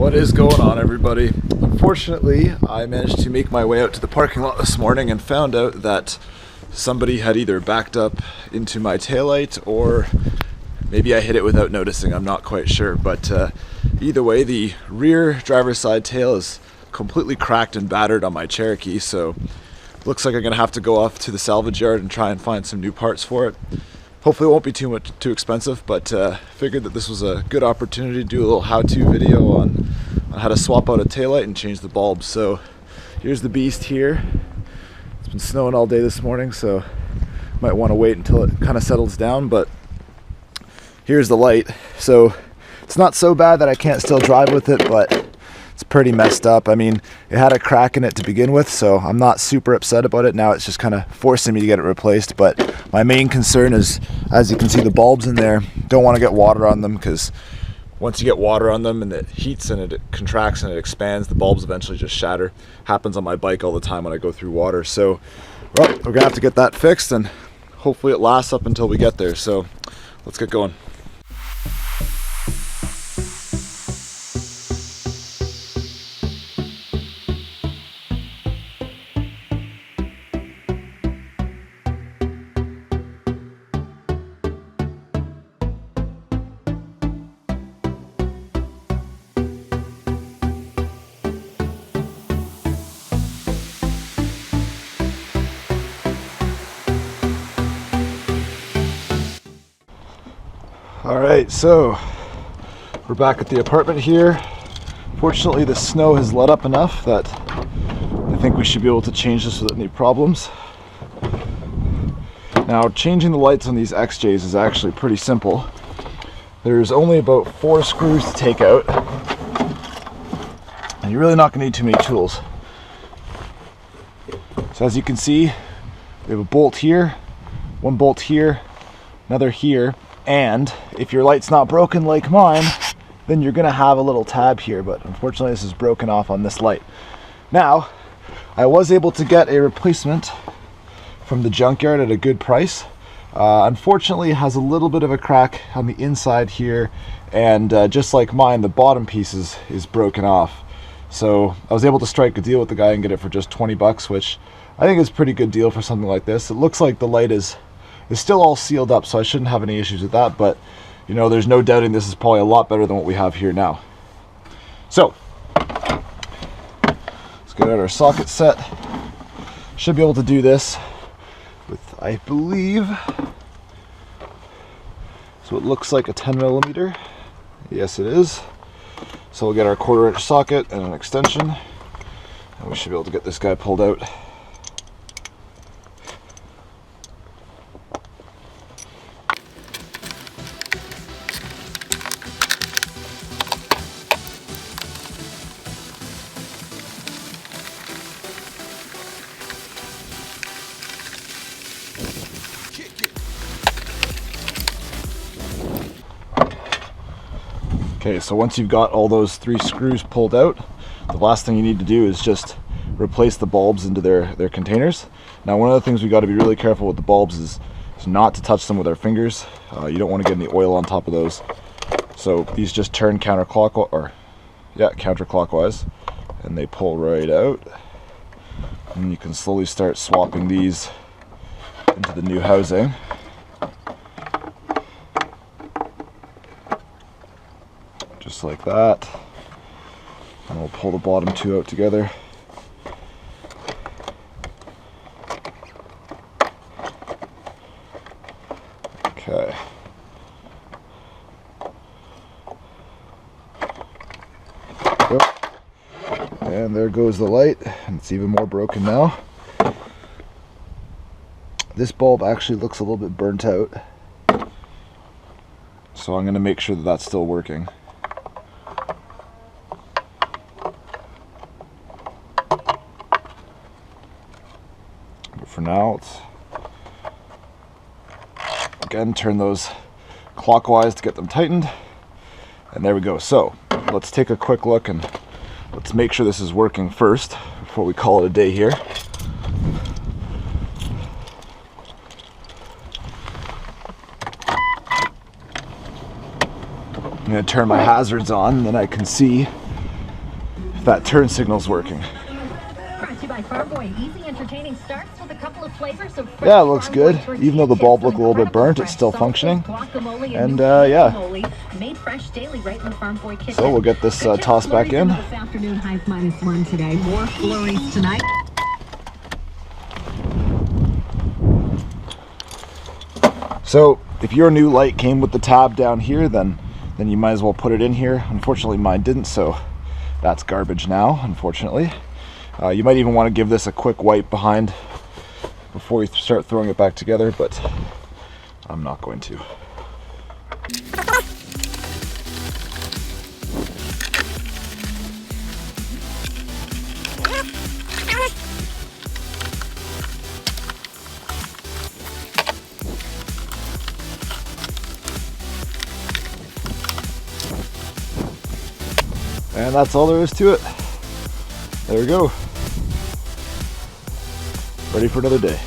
What is going on, everybody? Unfortunately, I managed to make my way out to the parking lot this morning and found out that somebody had either backed up into my taillight or maybe I hit it without noticing. I'm not quite sure, but either way, the rear driver's side tail is completely cracked and battered on my Cherokee, so looks like I'm gonna have to go off to the salvage yard and try and find some new parts for it. Hopefully it won't be too expensive, but figured that this was a good opportunity to do a little how-to video on how to swap out a taillight and change the bulbs. So here's the beast here. It's been snowing all day this morning, so might want to wait until it kind of settles down, but here's the light. So it's not so bad that I can't still drive with it, but it's pretty messed up. I mean, it had a crack in it to begin with, so I'm not super upset about it. Now it's just kind of forcing me to get it replaced, but my main concern is, as you can see, the bulbs in there. Don't want to get water on them, because once you get water on them and it heats and it contracts and it expands, the bulbs eventually just shatter. Happens on my bike all the time when I go through water. So, well, we're gonna have to get that fixed, and hopefully it lasts up until we get there. So let's get going. Alright, so we're back at the apartment here. Fortunately, the snow has let up enough that I think we should be able to change this without any problems. Now, changing the lights on these XJs is actually pretty simple. There's only about 4 screws to take out, and you're really not going to need too many tools. So as you can see, we have a bolt here, one bolt here, another here, and if your light's not broken like mine, then you're gonna have a little tab here, but unfortunately this is broken off on this light. Now, I was able to get a replacement from the junkyard at a good price. Unfortunately, it has a little bit of a crack on the inside here, and just like mine, the bottom piece is broken off. So I was able to strike a deal with the guy and get it for just 20 bucks, which I think is a pretty good deal for something like this. It looks like the light is still all sealed up, so I shouldn't have any issues with that, but you know, there's no doubting this is probably a lot better than what we have here now. So let's get out our socket set. Should be able to do this with, I believe, so it looks like a 10mm. Yes, it is. So we'll get our 1/4-inch socket and an extension, and we should be able to get this guy pulled out. Okay, so once you've got all those 3 screws pulled out, the last thing you need to do is just replace the bulbs into their containers. Now, one of the things we got to be really careful with the bulbs is not to touch them with our fingers. You don't want to get any oil on top of those. So these just turn counterclockwise, and they pull right out. And you can slowly start swapping these into the new housing. Just like that, and we'll pull the bottom 2 out together. Okay. Yep. And there goes the light, and it's even more broken now. This bulb actually looks a little bit burnt out, so I'm going to make sure that that's still working. For now, let's again turn those clockwise to get them tightened, and there we go. So let's take a quick look and let's make sure this is working first before we call it a day here. I'm going to turn my hazards on, and then I can see that turn signal's working. Brought to you by Farm Boy. Easy, entertaining starts with a couple of flavors of Yeah, it looks good. Even though the bulb looked a little bit burnt, it's still functioning. And yeah. Made fresh daily right in the Farm Boy kitchen. So we'll get this tossed back in. This afternoon, highs -1 today. More flurries tonight. So if your new light came with the tab down here, then you might as well put it in here. Unfortunately, mine didn't, so that's garbage now, unfortunately. You might even want to give this a quick wipe behind before you start throwing it back together, but I'm not going to. And that's all there is to it. There we go. Ready for another day.